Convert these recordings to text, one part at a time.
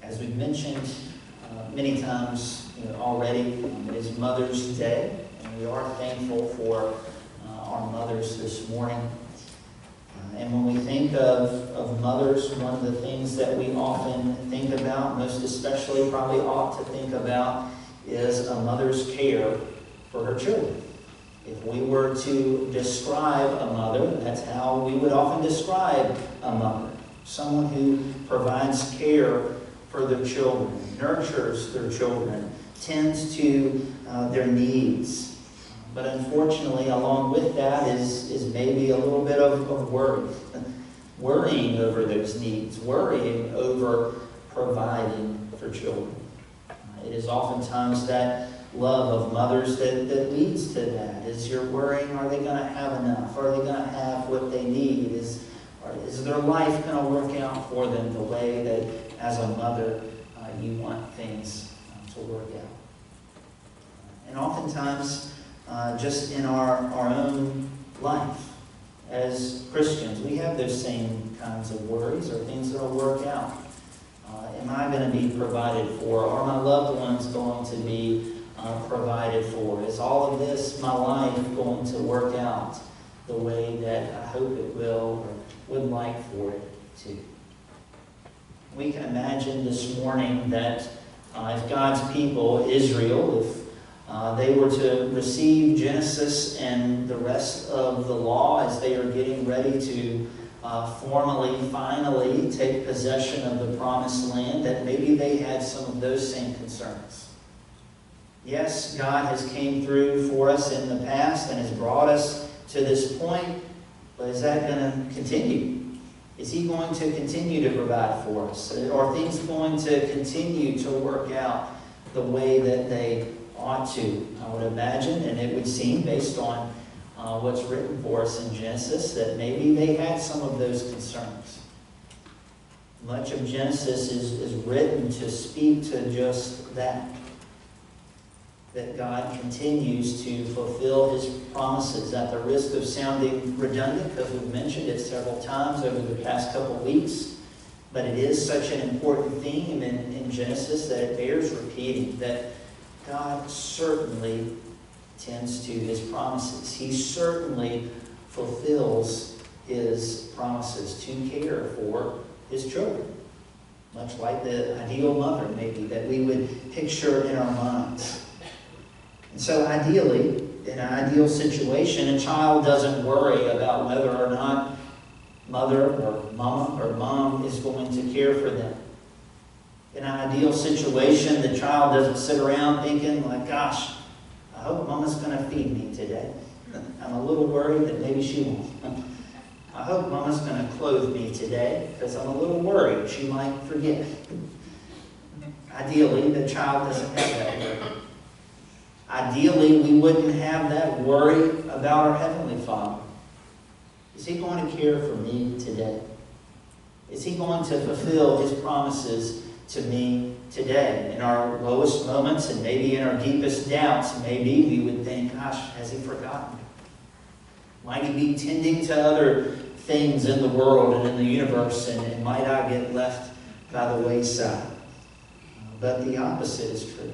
As we've mentioned many times already, it is Mother's Day, and we are thankful for our mothers this morning. And when we think of mothers, one of the things that we often think about, most especially probably ought to think about, is a mother's care for her children. If we were to describe a mother, that's how we would often describe a mother. Someone who provides care for their children, nurtures their children, tends to their needs. But unfortunately, along with that is maybe a little bit of worry. Worrying over those needs, worrying over providing for children. It is oftentimes that love of mothers that leads to that. Is you're worrying, are they going to have enough? Are they going to have what they need? Is their life going to work out for them the way that, as a mother, you want things to work out? And oftentimes, just in our own life as Christians, we have those same kinds of worries or things that will work out. Am I going to be provided for? Are my loved ones going to be provided for? Is all of this, my life, going to work out the way that I hope it will or would like for it to? We can imagine this morning that if God's people, Israel, if they were to receive Genesis and the rest of the law as they are getting ready to finally take possession of the promised land, that maybe they had some of those same concerns. Yes, God has came through for us in the past and has brought us to this point, but is that going to continue? Is He going to continue to provide for us? Are things going to continue to work out the way that they ought to? I would imagine, and it would seem based on what's written for us in Genesis, that maybe they had some of those concerns. Much of Genesis is written to speak to just that God continues to fulfill His promises, at the risk of sounding redundant, because we've mentioned it several times over the past couple of weeks. But it is such an important theme in Genesis that it bears repeating, that God certainly tends to His promises. He certainly fulfills His promises to care for His children. Much like the ideal mother, maybe, that we would picture in our minds. And so ideally, in an ideal situation, a child doesn't worry about whether or not mother or mama or mom is going to care for them. In an ideal situation, the child doesn't sit around thinking like, gosh, I hope mama's going to feed me today. I'm a little worried that maybe she won't. I hope mama's going to clothe me today because I'm a little worried she might forget. Ideally, the child doesn't have that worry. Ideally, we wouldn't have that worry about our Heavenly Father. Is He going to care for me today? Is He going to fulfill His promises to me today? In our lowest moments and maybe in our deepest doubts, maybe we would think, gosh, has He forgotten me? Might He be tending to other things in the world and in the universe, and might I get left by the wayside? But the opposite is true.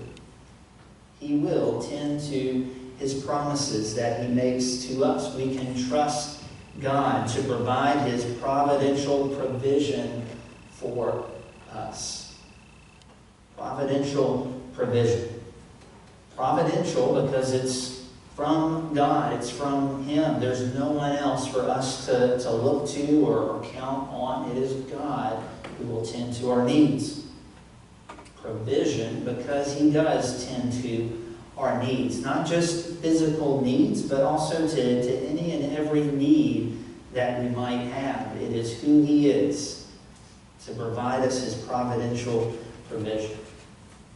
He will tend to His promises that He makes to us. We can trust God to provide His providential provision for us. Providential provision. Providential because it's from God. It's from Him. There's no one else for us to look to or count on. It is God who will tend to our needs. Provision because He does tend to our needs. Not just physical needs, but also to any and every need that we might have. It is who He is to provide us His providential provision.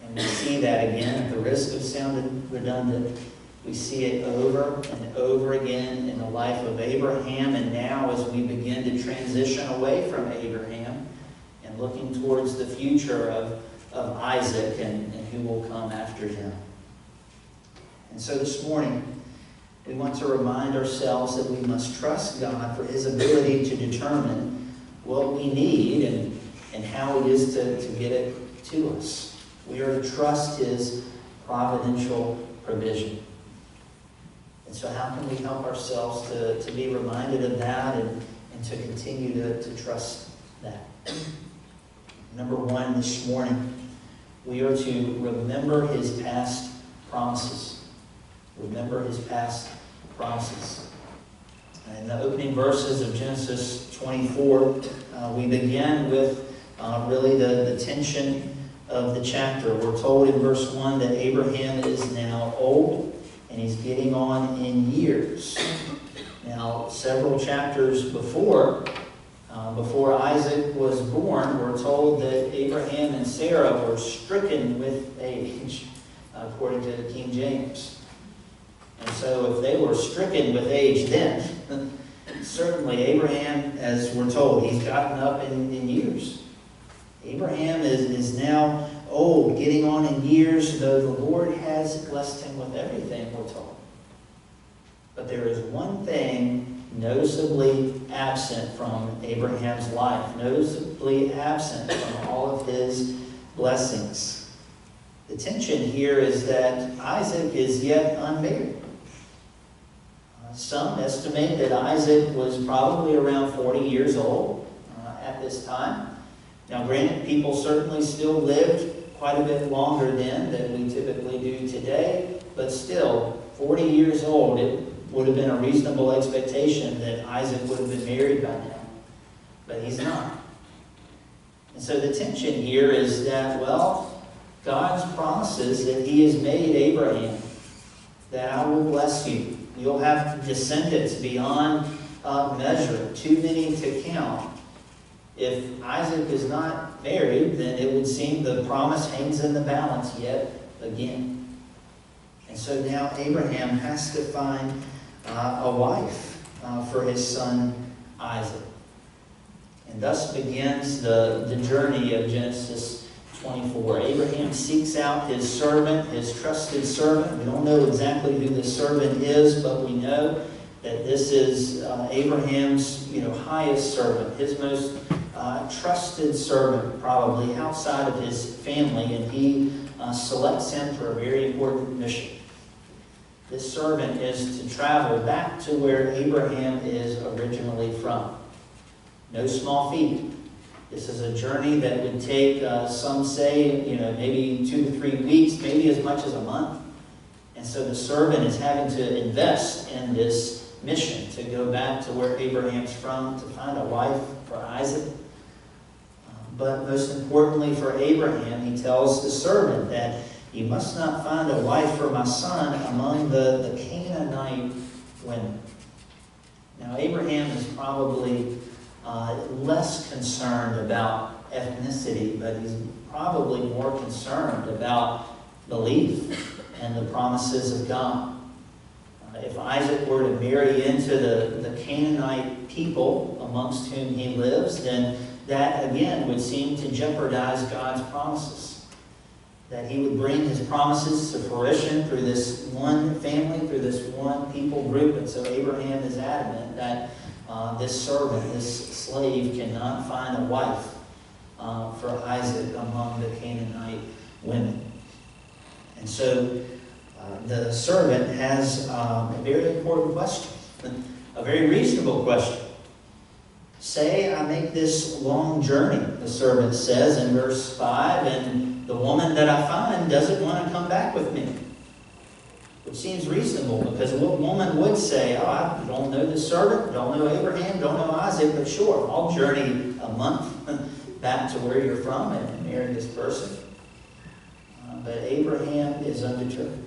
And we see that again, at the risk of sounding redundant, we see it over and over again in the life of Abraham, and now as we begin to transition away from Abraham and looking towards the future of Isaac and who will come after him. And so this morning, we want to remind ourselves that we must trust God for His ability to determine what we need and and how He is to get it to us. We are to trust His providential provision. And so how can we help ourselves to be reminded of that and to continue to trust that? Number one, this morning, we are to remember His past promises. Remember His past promises. In the opening verses of Genesis 24, we begin with really the tension of the chapter. We're told in verse 1 that Abraham is now old and he's getting on in years. Now, several chapters before Isaac was born, we're told that Abraham and Sarah were stricken with age, according to King James. And so if they were stricken with age then, certainly Abraham, as we're told, he's gotten up in years. Abraham is now old, getting on in years, though the Lord has blessed him with everything, we're told. But there is one thing noticeably absent from Abraham's life, noticeably absent from all of his blessings. The tension here is that Isaac is yet unmarried. Some estimate that Isaac was probably around 40 years old at this time. Now, granted, people certainly still lived quite a bit longer then than we typically do today, but still, 40 years old, it would have been a reasonable expectation that Isaac would have been married by now. But he's not. And so the tension here is that, well, God's promises that He has made Abraham, that I will bless you. You'll have descendants beyond measure, too many to count. If Isaac is not married, then it would seem the promise hangs in the balance yet again. And so now Abraham has to find a wife for his son Isaac. And thus begins the journey of Genesis 24. Abraham seeks out his servant, his trusted servant. We don't know exactly who this servant is, but we know that this is Abraham's highest servant, his most trusted servant, probably outside of his family, and he selects him for a very important mission. This servant is to travel back to where Abraham is originally from. No small feat. This is a journey that would take, some say, maybe 2 to 3 weeks, maybe as much as a month. And so the servant is having to invest in this mission to go back to where Abraham's from, to find a wife for Isaac. But most importantly for Abraham, he tells the servant that you must not find a wife for my son among the Canaanite women. Now, Abraham is probably less concerned about ethnicity, but he's probably more concerned about belief and the promises of God. If Isaac were to marry into the Canaanite people amongst whom he lives, then that again would seem to jeopardize God's promises. That He would bring His promises to fruition through this one family, through this one people group. And so Abraham is adamant that this servant, this slave, cannot find a wife for Isaac among the Canaanite women. And so the servant has a very important question, a very reasonable question. Say I make this long journey, the servant says in verse 5, and the woman that I find doesn't want to come back with me. Which seems reasonable, because what woman would say, oh, I don't know this servant, don't know Abraham, don't know Isaac, but sure, I'll journey a month back to where you're from and marry this person. But Abraham is undeterred.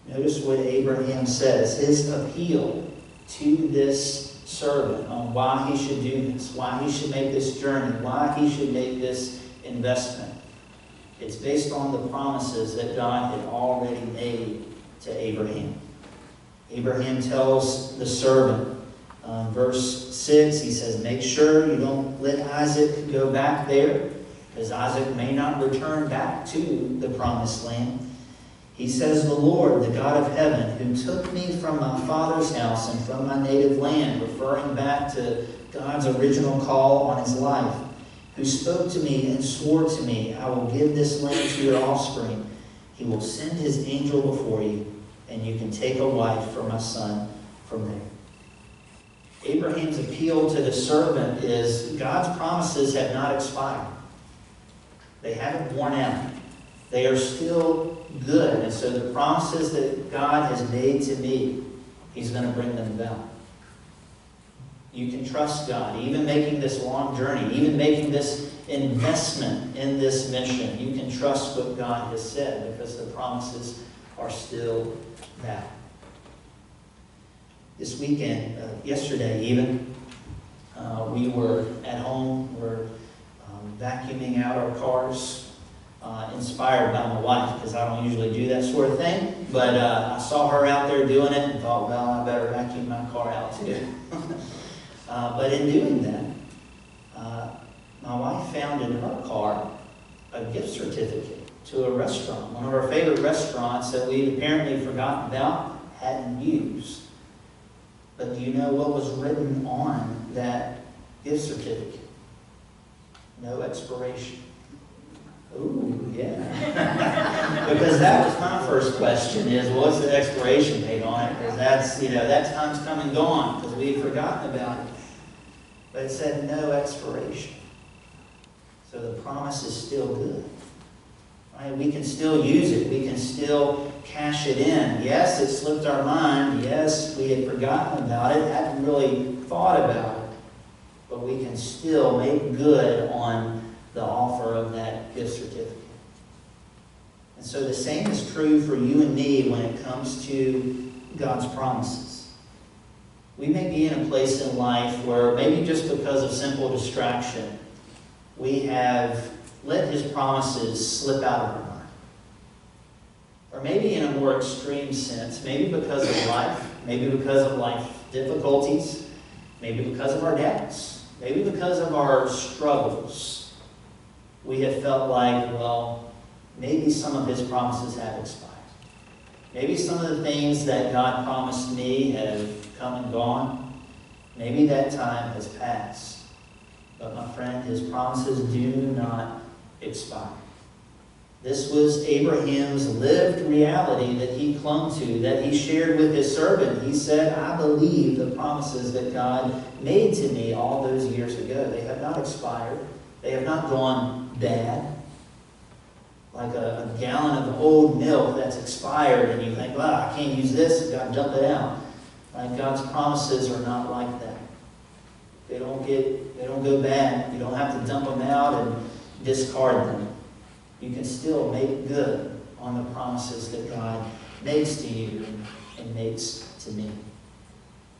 Notice what Abraham says, his appeal to this servant on why he should do this, why he should make this journey, why he should make this investment. It's based on the promises that God had already made to Abraham. Abraham tells the servant, verse 6, he says, make sure you don't let Isaac go back there, because Isaac may not return back to the promised land. He says, the Lord, the God of heaven, who took me from my father's house and from my native land, referring back to God's original call on his life, who spoke to me and swore to me, I will give this land to your offspring. He will send his angel before you, and you can take a wife for my son from there. Abraham's appeal to the servant is God's promises have not expired. They haven't worn out. They are still good. And so the promises that God has made to me, he's going to bring them about. You can trust God, even making this long journey, even making this investment in this mission. You can trust what God has said because the promises are still valid. This weekend, yesterday even, we were at home. We're vacuuming out our cars, inspired by my wife, because I don't usually do that sort of thing. But I saw her out there doing it and thought, well, I better vacuum my car out too. But in doing that, my wife found in her car a gift certificate to a restaurant, one of our favorite restaurants that we'd apparently forgotten about, hadn't used. But do you know what was written on that gift certificate? No expiration. Ooh, yeah. Because that was my first question is, what's the expiration date on it? Because that's, that time's come and gone because we've forgotten about it. But it said no expiration. So the promise is still good. Right? We can still use it. We can still cash it in. Yes, it slipped our mind. Yes, we had forgotten about it, hadn't really thought about it. But we can still make good on the offer of that gift certificate. And so the same is true for you and me when it comes to God's promises. We may be in a place in life where maybe just because of simple distraction, we have let his promises slip out of our mind. Or maybe in a more extreme sense, maybe because of life, maybe because of life difficulties, maybe because of our doubts, maybe because of our struggles, we have felt like, well, maybe some of his promises have expired. Maybe some of the things that God promised me have come and gone. Maybe that time has passed. But my friend, his promises do not expire. This was Abraham's lived reality that he clung to, that he shared with his servant. He said, I believe the promises that God made to me all those years ago. They have not expired. They have not gone bad. Like a gallon of old milk that's expired and you think, well, I can't use this, I've got to dump it out. Right? God's promises are not like that. They don't go bad. You don't have to dump them out and discard them. You can still make good on the promises that God makes to you and makes to me.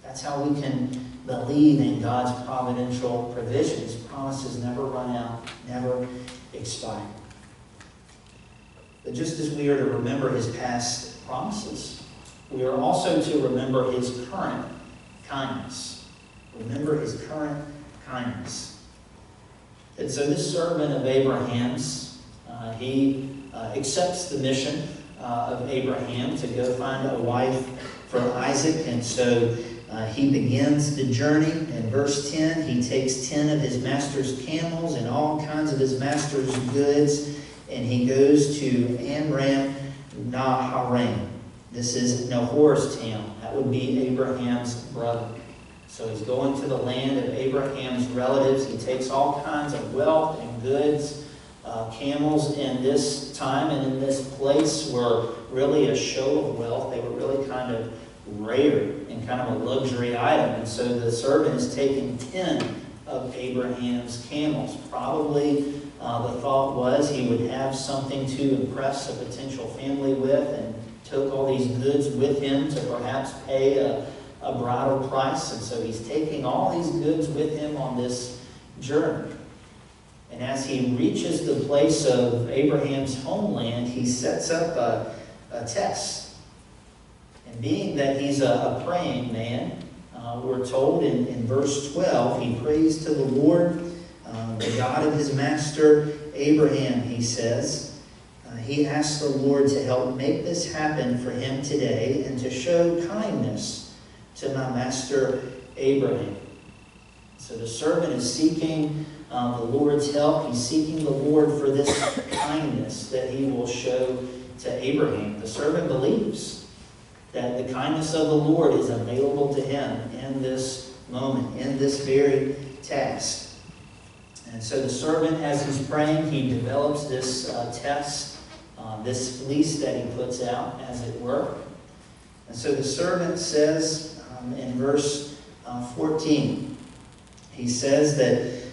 That's how we can believe in God's providential provision. His promises never run out, never expire. But just as we are to remember his past promises, we are also to remember his current kindness. Remember his current kindness. And so this servant of Abraham's, he accepts the mission of Abraham to go find a wife for Isaac. And so he begins the journey. In verse 10, he takes 10 of his master's camels and all kinds of his master's goods, and he goes to Amram Naharaim. This is Nahor's town. That would be Abraham's brother. So he's going to the land of Abraham's relatives. He takes all kinds of wealth and goods. Camels in this time and in this place were really a show of wealth. They were really kind of rare and kind of a luxury item. And so the servant is taking 10 of Abraham's camels. Probably the thought was he would have something to impress a potential family with, and took all these goods with him to perhaps pay a bridal price. And so he's taking all these goods with him on this journey. And as he reaches the place of Abraham's homeland, he sets up a test. And being that he's a praying man, we're told in verse 12, he prays to the Lord, the God of his master Abraham, he says. He asks the Lord to help make this happen for him today and to show kindness to my master Abraham. So the servant is seeking the Lord's help. He's seeking the Lord for this kindness that he will show to Abraham. The servant believes that the kindness of the Lord is available to him in this moment, in this very task. And so the servant, as he's praying, he develops this test, this fleece that he puts out, as it were. And so the servant says in verse 14, he says that,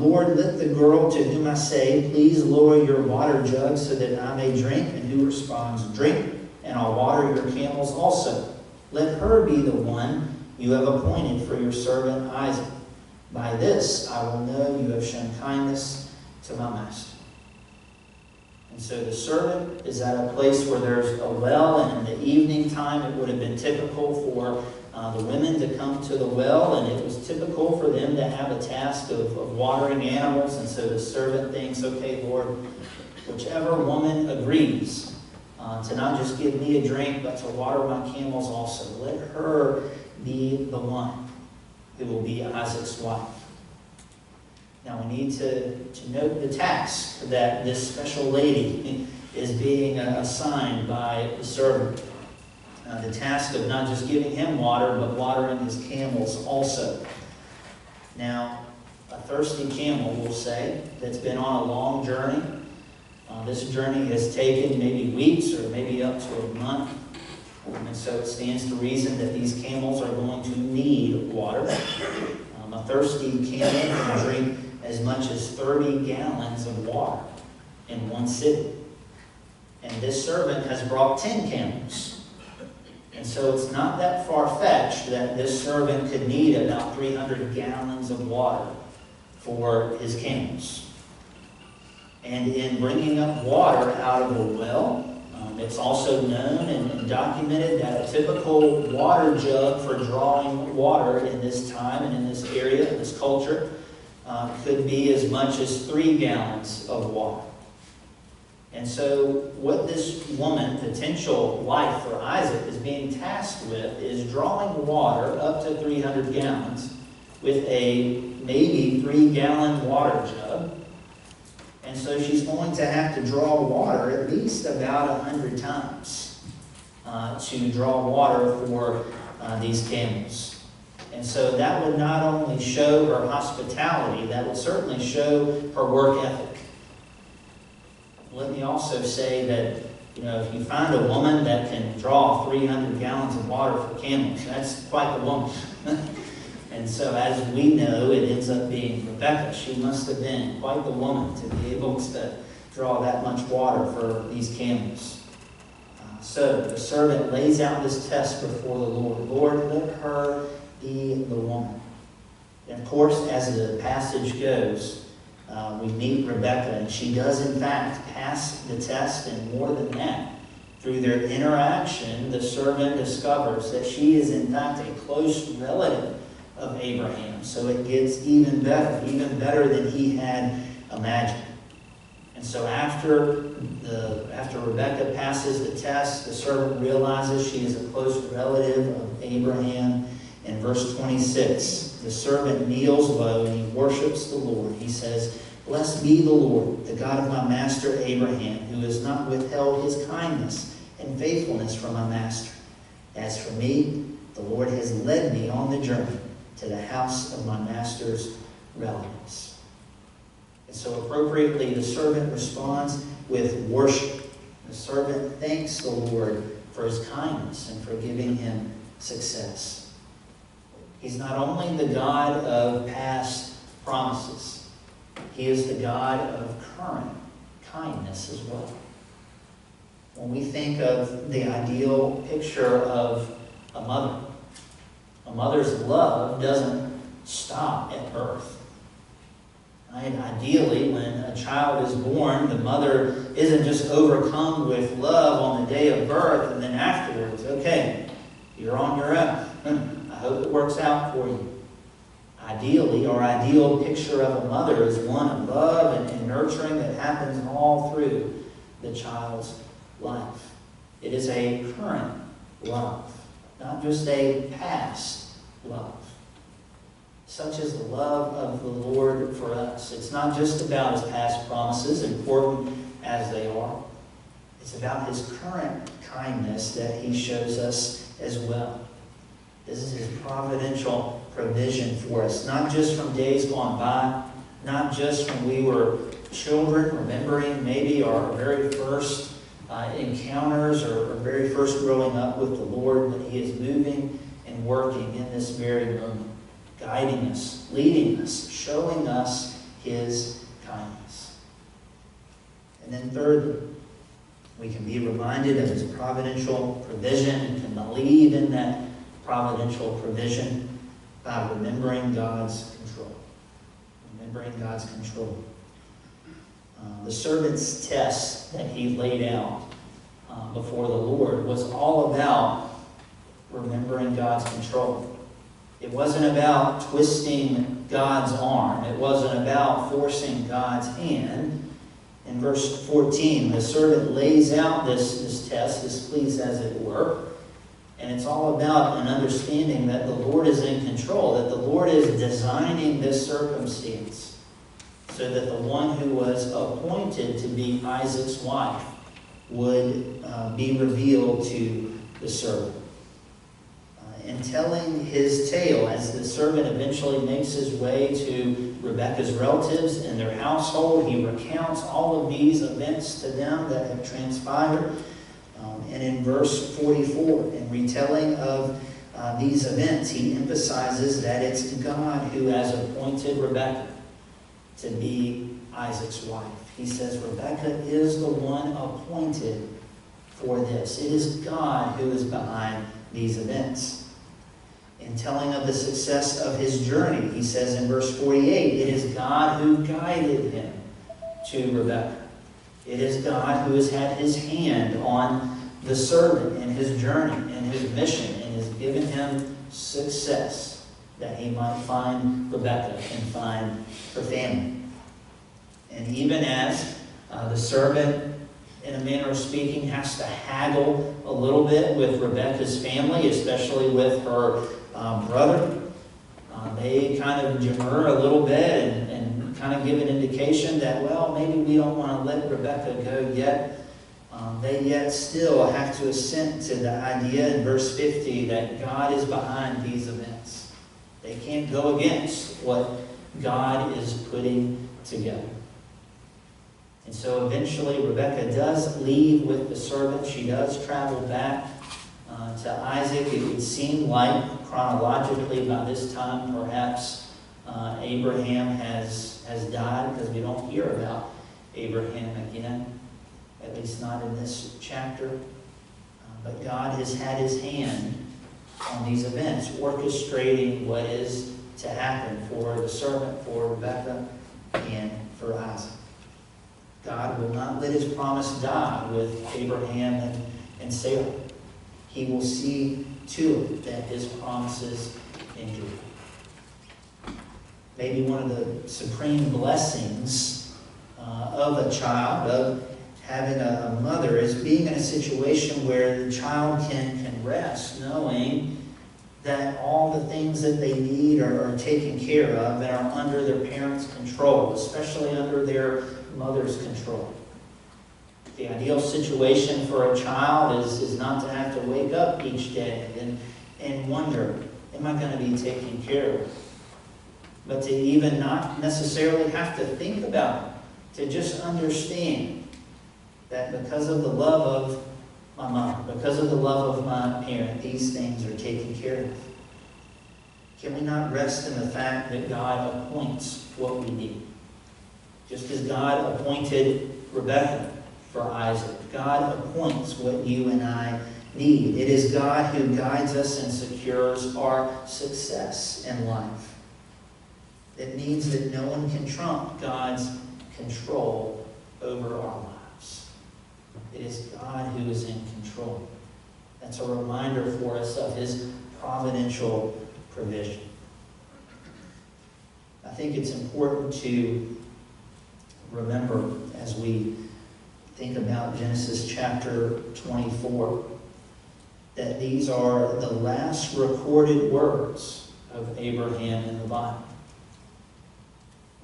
Lord, let the girl to whom I say, please lower your water jug so that I may drink. And who responds, drink, and I'll water your camels also. Let her be the one you have appointed for your servant Isaac. By this I will know you have shown kindness to my master. And so the servant is at a place where there's a well, and in the evening time it would have been typical for the women to come to the well, and it was typical for them to have a task of watering animals. And so the servant thinks, okay, Lord, whichever woman agrees to not just give me a drink, but to water my camels also, let her be the one who will be Isaac's wife. Now we need to note the task that this special lady is being assigned by the servant. The task of not just giving him water, but watering his camels also. Now, a thirsty camel, we'll say, that's been on a long journey. This journey has taken maybe weeks or maybe up to a month. And so it stands to reason that these camels are going to need water. A thirsty camel can drink as much as 30 gallons of water in one sitting. And this servant has brought 10 camels. And so it's not that far-fetched that this servant could need about 300 gallons of water for his camels. And in bringing up water out of a well, it's also known and documented that a typical water jug for drawing water in this time and in this area, in this culture, could be as much as 3 gallons of water. And so what this woman, potential wife for Isaac, is being tasked with is drawing water up to 300 gallons with a maybe 3-gallon water jug. And so she's going to have to draw water at least about 100 times to draw water for these camels. And so that would not only show her hospitality, that would certainly show her work ethic. Let me also say that, if you find a woman that can draw 300 gallons of water for camels, that's quite the woman. And so as we know, it ends up being Rebecca. She must have been quite the woman to be able to draw that much water for these camels. So the servant lays out this test before the Lord. Lord, let her be the woman. And of course, as the passage goes, we meet Rebecca, and she does in fact pass the test, and more than that, through their interaction, the servant discovers that she is in fact a close relative of Abraham. So it gets even better than he had imagined. And so after Rebecca passes the test, the servant realizes she is a close relative of Abraham. In verse 26, the servant kneels low and he worships the Lord. He says, "Blessed be the Lord, the God of my master Abraham, who has not withheld his kindness and faithfulness from my master. As for me, the Lord has led me on the journey to the house of my master's relatives." And so appropriately, the servant responds with worship. The servant thanks the Lord for his kindness and for giving him success. He's not only the God of past promises, he is the God of current kindness as well. When we think of the ideal picture of a mother's love doesn't stop at birth. Right? Ideally, when a child is born, the mother isn't just overcome with love on the day of birth and then afterwards, okay, you're on your own. I hope it works out for you. Ideally, our ideal picture of a mother is one of love and nurturing that happens all through the child's life. It is a current love, not just a past love. Such is the love of the Lord for us. It's not just about his past promises, important as they are. It's about his current kindness that he shows us as well. This is his providential provision for us, not just from days gone by, not just when we were children, remembering maybe our very first encounters or very first growing up with the Lord, but he is moving and working in this very moment, guiding us, leading us, showing us his kindness. And then thirdly, we can be reminded of his providential provision and can believe in that providential provision by remembering God's control. Remembering God's control. The servant's test that he laid out before the Lord was all about remembering God's control. It wasn't about twisting God's arm. It wasn't about forcing God's hand. In verse 14, the servant lays out this test, this please as it were, and it's all about an understanding that the Lord is in control, that the Lord is designing this circumstance so that the one who was appointed to be Isaac's wife would be revealed to the servant. In telling his tale, as the servant eventually makes his way to Rebekah's relatives and their household, he recounts all of these events to them that have transpired. And in verse 44, in retelling of these events, he emphasizes that it's God who has appointed Rebekah to be Isaac's wife. He says Rebekah is the one appointed for this. It is God who is behind these events. In telling of the success of his journey, he says in verse 48, it is God who guided him to Rebekah. It is God who has had his hand on the servant in his journey and his mission and has given him success that he might find Rebekah and find her family. And even as the servant, in a manner of speaking, has to haggle a little bit with Rebekah's family, especially with her brother. They kind of demur a little bit and kind of give an indication that, well, maybe we don't want to let Rebekah go yet. They yet still have to assent to the idea in verse 50 that God is behind these events. They can't go against what God is putting together. And so eventually Rebekah does leave with the servant. She does travel back to Isaac. It would seem like chronologically by this time perhaps Abraham has died, because we don't hear about Abraham again, at least not in this chapter. But God has had his hand on these events, orchestrating what is to happen for the servant, for Rebekah, and for Isaac. God will not let his promise die with Abraham and Sarah. He will see to it that his promises endure. Maybe one of the supreme blessings of a child, of having a mother, is being in a situation where the child can rest, knowing that all the things that they need are taken care of and are under their parents' control, especially under their mother's control. The ideal situation for a child is not to have to wake up each day and wonder, am I going to be taken care of? But to even not necessarily have to think about it, to just understand that because of the love of my mom, because of the love of my parent, these things are taken care of. Can we not rest in the fact that God appoints what we need? Just as God appointed Rebekah for Isaac, God appoints what you and I need. It is God who guides us and secures our success in life. It means that no one can trump God's control over our lives. It is God who is in control. That's a reminder for us of his providential provision. I think it's important to remember as we think about Genesis chapter 24 that these are the last recorded words of Abraham in the Bible.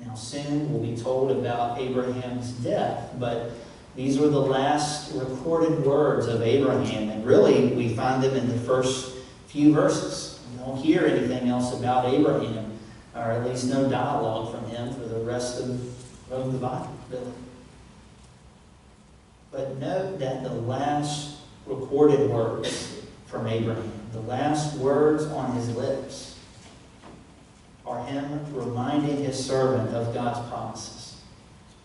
Now soon we'll be told about Abraham's death, but these were the last recorded words of Abraham, and really we find them in the first few verses. We don't hear anything else about Abraham, or at least no dialogue from him for the rest of the Bible, really. But note that the last recorded words from Abraham, the last words on his lips, are him reminding his servant of God's promises,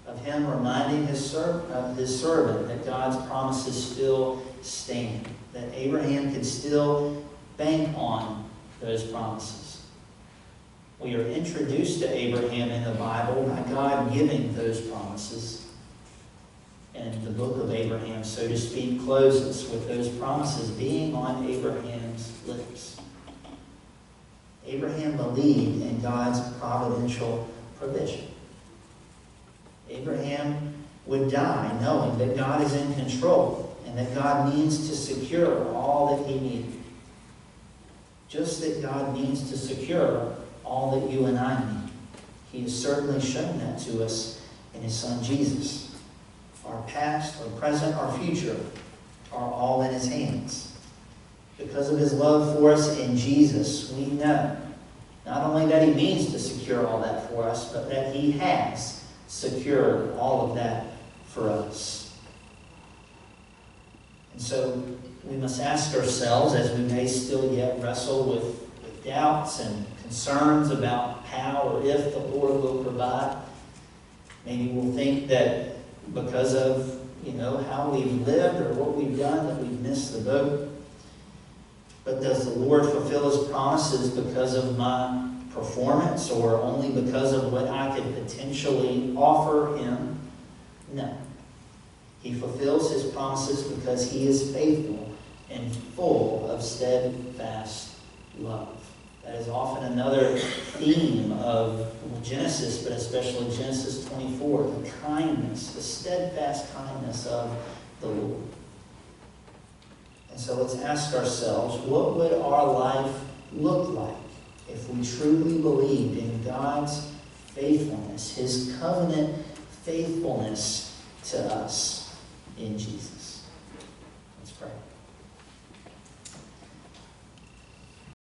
of him reminding his servant that God's promises still stand, that Abraham can still bank on those promises. We are introduced to Abraham in the Bible by God giving those promises. And the book of Abraham, so to speak, closes with those promises being on Abraham's lips. Abraham believed in God's providential provision. Abraham would die knowing that God is in control and that God means to secure all that he needed. Just that God means to secure all that you and I need. He has certainly shown that to us in his Son Jesus. Our past, our present, our future are all in his hands. Because of his love for us in Jesus, we know not only that he means to secure all that for us, but that he has secured all of that for us. And so we must ask ourselves, as we may still yet wrestle with doubts and concerns about how or if the Lord will provide. Maybe we'll think that because of, how we've lived or what we've done, that we've missed the boat. But does the Lord fulfill his promises because of my performance or only because of what I could potentially offer him? No. He fulfills his promises because he is faithful and full of steadfast love. That is often another theme of Genesis, but especially Genesis 24, the kindness, the steadfast kindness of the Lord. And so let's ask ourselves, what would our life look like if we truly believed in God's faithfulness, his covenant faithfulness to us in Jesus?